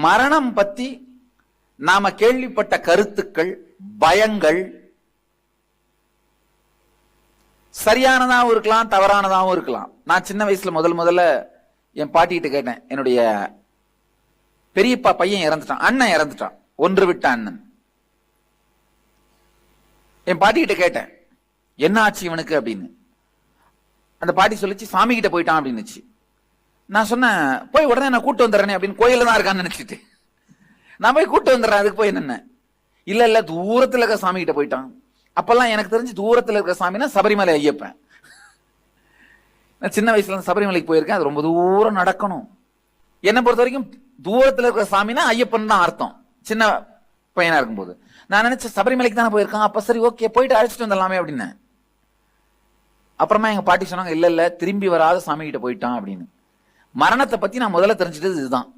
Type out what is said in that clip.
மரணம் பத்தி நாம கேள்விப்பட்ட கருத்துக்கள், பயங்கள் சரியானதாகவும் இருக்கலாம், தவறானதாகவும் இருக்கலாம். நான் சின்ன வயசுல முதல்ல என் பாட்டிகிட்ட கேட்டேன். என்னுடைய பெரியப்பா பையன் இறந்துட்டான், அண்ணன் இறந்துட்டான், ஒன்று விட்ட அண்ணன். என் பாட்டிகிட்ட கேட்டேன், என்ன ஆச்சு இவனுக்கு அப்படின்னு. அந்த பாட்டி சொல்லிச்சு, சாமி கிட்ட போயிட்டான் அப்படின்னுச்சு. நான் சொன்னேன், போய் உடனே நான் கூட்டு வந்துடுறேன் அப்படின்னு. கோயில தான் இருக்கான்னு நினைச்சிட்டு நான் போய் கூட்டு வந்துடுறேன், அதுக்கு போய் என்னென்ன. இல்ல தூரத்துல இருக்க சாமி கிட்ட போயிட்டான். அப்பெல்லாம் எனக்கு தெரிஞ்சு தூரத்துல இருக்கிற சாமினா சபரிமலை ஐயப்பன். நான் சின்ன வயசுல சபரிமலைக்கு போயிருக்கேன். அது ரொம்ப தூரம் நடக்கணும். என்னை பொறுத்த வரைக்கும் தூரத்துல இருக்கிற சாமினா ஐயப்பன் தான் அர்த்தம், சின்ன பையனா இருக்கும்போது. நான் நினைச்சேன் சபரிமலைக்கு தானே போயிருக்கான், அப்ப சரி ஓகே போயிட்டு அழைச்சிட்டு வந்துடலாமே அப்படின்னு. அப்புறமா எங்க பாட்டி சொன்னாங்க, இல்ல திரும்பி வராத சாமி கிட்ட போயிட்டான் அப்படின்னு. மரணத்தை பத்தி நான் முதல்ல தெரிஞ்சுட்டது இதுதான்.